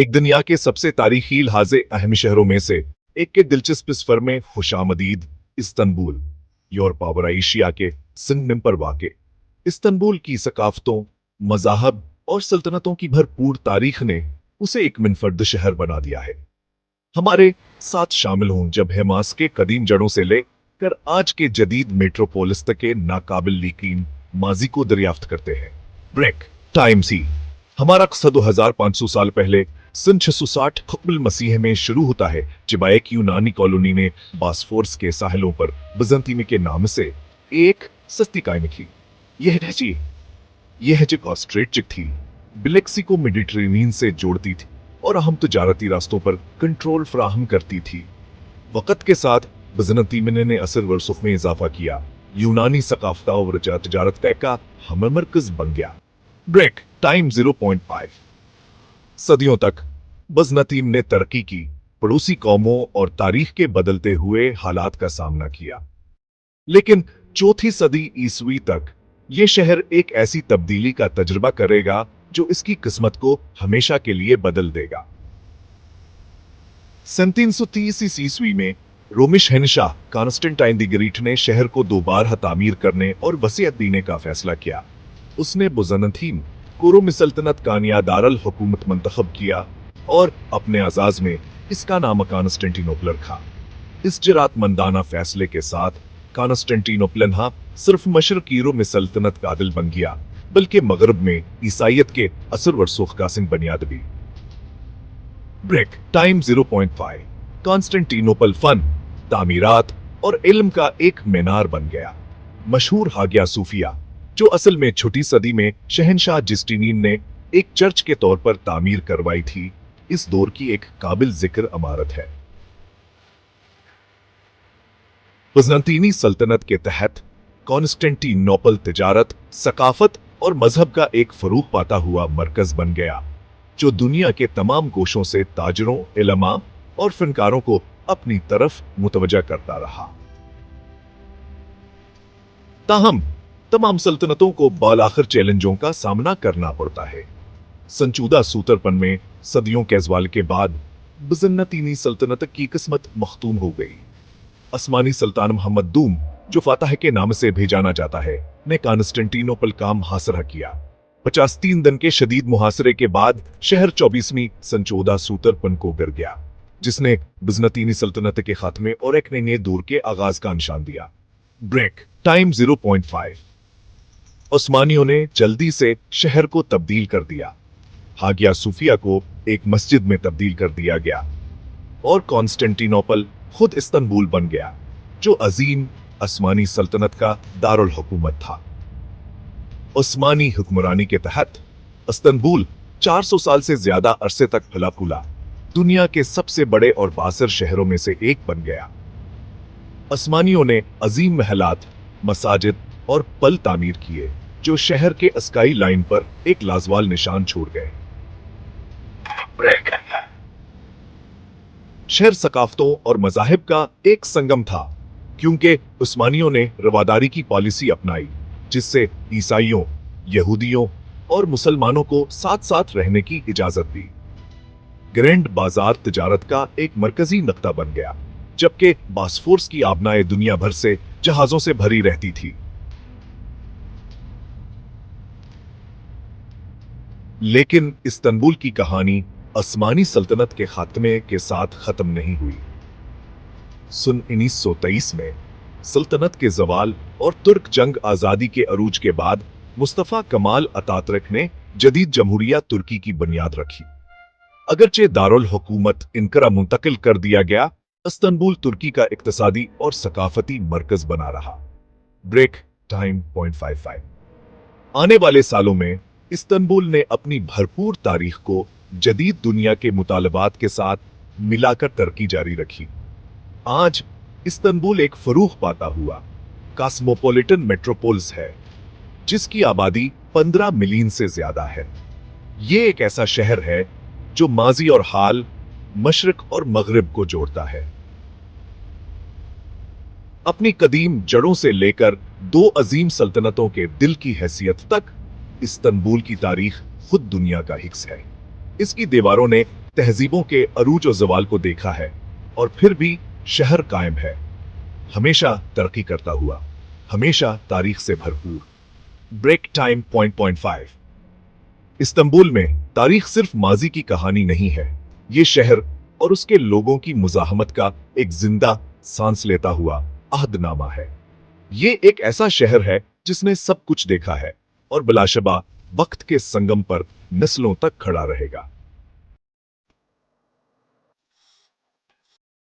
एक दुनिया के सबसे तारीखी लिहाजे अहम शहरों में से एक के दिलचस्प सफर में खुशामदीद इस्तंबुल। यूरोप और एशिया के संगम पर वाक़ इस्तंबुल की सकाफतों, मज़ाहब और सल्तनतों की भरपूर तारीख ने उसे एक मुनफर्द शहर बना दिया है। हमारे साथ शामिल हों जब हमास के कदीम जड़ों से लेकर आज के जदीद मेट्रोपोलिस तक के नाकाबिल यकीन माजी को दरियाफ्त करते हैं। ब्रेक टाइम सी हमारा मकसद 2500 साल पहले सन 660 कबल मसीह में शुरू होता है, जब एक यूनानी कॉलोनी ने बास्फोरस के साहिलों पर बिजंतीमी के नाम से एक सस्ती कायम की। यह जगह ऑस्ट्रेटजिक थी, बिलेक्सी को मेडिटरेनियन से जोड़ती थी और अहम तजारती रास्तों पर कंट्रोल फराहम करती थी। वक्त के साथ बिजंतीमी ने असर व रसूख में इजाफा किया, यूनानी सकाफत और तजारत का हम मरकज बन गया। ब्रेक टाइम 0.5 सदियों तक बिजंतीम ने तरक्की की, पड़ोसी कौमों और तारीख के बदलते हुए हालात का सामना किया, लेकिन चौथी सदी ईसवी तक यह शहर एक ऐसी तब्दीली का तजुर्बा करेगा जो इसकी किस्मत को हमेशा के लिए बदल देगा। सन 330 ईस्वी में रोमी शहंशाह कॉन्स्टेंटाइन द ग्रेट ने शहर को दोबारा तामीर करने और वसीयत देने का फैसला किया। उसने बिजंतीम को रोमी सल्तनत का नया दारुल हुकूमत मंतखब किया और अपने आजाज में इसका नाम कॉन्स्टेंटिनोपल रखा। इस जरातमंदाना फैसले के साथ कॉन्स्टेंटिनोपल न सिर्फ मशरकी रोमी सल्तनत का दिल बन गया, बल्कि मगरब में ईसाइयत के असर व रसूख का बुनियाद भी। ब्रेक टाइम 0.5 कॉन्स्टेंटिनोपल फन, तामीरात और इल्म का एक मीनार बन गया। मशहूर हागिया सूफिया, जो असल में छठी सदी में शहंशाह जस्टिनियन ने एक चर्च के तौर पर तामीर करवाई थी, इस दौर की एक काबिल जिक्र इमारत है। बिजंतीनी सल्तनत के तहत कॉन्स्टेंटिनोपल तिजारत, सकाफत और मजहब का एक फरूख पाता हुआ मरकज बन गया, जो दुनिया के तमाम गोशों से ताजरों, इलमा और फनकारों को अपनी तरफ मुतवज्जा करता रहा। ताहम तमाम सल्तनतों को बालाखिर चैलेंजों का सामना करना पड़ता है। संचूदा सूतरपन में सदियों के अज़वाल के बाद बिजंतीनी सल्तनत की किस्मत मखतूम हो गई। अस्मानी सुल्तान मोहम्मद दूम, जो फातह के नाम से भी जाना जाता है, ने कॉन्स्टेंटिनोपल का मुहासरा किया। 53 दिन के शदीद मुहासरे के बाद शहर 24वीं संचोदा सूतरपन को गिर गया, जिसने बिजंतीनी सल्तनत के खात्मे और एक नए दौर के आगाज का निशान दिया। ब्रेक टाइम 0.5 उस्मानियों ने जल्दी से शहर को तब्दील कर दिया। हागिया सूफिया को एक मस्जिद में तब्दील कर दिया गया और कॉन्स्टेंटिनोपल खुद इस्तंबुल बन गया, जो अजीम उस्मानी सल्तनत का दारुल हुकूमत था। उस्मानी हुक्मरानी के तहत इस्तंबुल 400 साल से ज्यादा अरसे तक फला फूला दुनिया के सबसे बड़े और बासर शहरों में से एक बन गया। उस्मानियों ने अजीम महलात, मसाजिद और पल तामीर किए, जो शहर के स्काई लाइन पर एक लाजवाल निशान छोड़ गए। शहर सकाफतों और मजाहिब का एक संगम था, क्योंकि उस्मानियों ने रवादारी की पॉलिसी अपनाई, जिससे ईसाइयों, यहूदियों और मुसलमानों को साथ साथ रहने की इजाजत दी। ग्रैंड बाजार तिजारत का एक मरकजी नक्ता बन गया, जबकि बास्फोरस की आबनाएं दुनिया भर से जहाजों से भरी रहती थी। लेकिन इस्तंबुल की कहानी उस्मानी सल्तनत के खात्मे के साथ खत्म नहीं हुई। सन 1923 में सल्तनत के जवाल और तुर्क जंग आजादी के अरूज के बाद मुस्तफा कमाल अतातुर्क ने जदीद जमहूरिया तुर्की की बुनियाद रखी। अगरचे दारुल हुकूमत इनकरा मुंतकिल कर दिया गया, इस्तंबुल तुर्की का इक्तिसादी और सकाफती मरकज बना रहा। ब्रेक टाइम 0.55 आने वाले सालों में इस्तंबुल ने अपनी भरपूर तारीख को जदीद दुनिया के मुतालबात के साथ मिलाकर तरक्की जारी रखी। आज इस्तंबुल एक फरूख पाता हुआ कॉस्मोपॉलिटन मेट्रोपोलिस है, जिसकी आबादी 15 मिलियन से ज्यादा है। ये एक ऐसा शहर है जो माजी और हाल, मशरिक और मगरिब को जोड़ता है। अपनी कदीम जड़ों से लेकर दो अजीम सल्तनतों के दिल की हैसियत तक इस्तंबुल की तारीख खुद दुनिया का हिस्सा है। इसकी दीवारों ने तहजीबों के अरूज और जवाल को देखा है और फिर भी शहर कायम है, हमेशा तरक्की करता हुआ, हमेशा तारीख से भरपूर। Break time point 5। इस्तांबुल में तारीख सिर्फ माजी की कहानी नहीं है, ये शहर और उसके लोगों की मुजाहमत का एक जिंदा सांस लेता हुआ अहदनामा है। ये एक ऐसा शहर है जिसने सब कुछ देखा है और बिलाशबा वक्त के संगम पर नस्लों तक खड़ा रहेगा।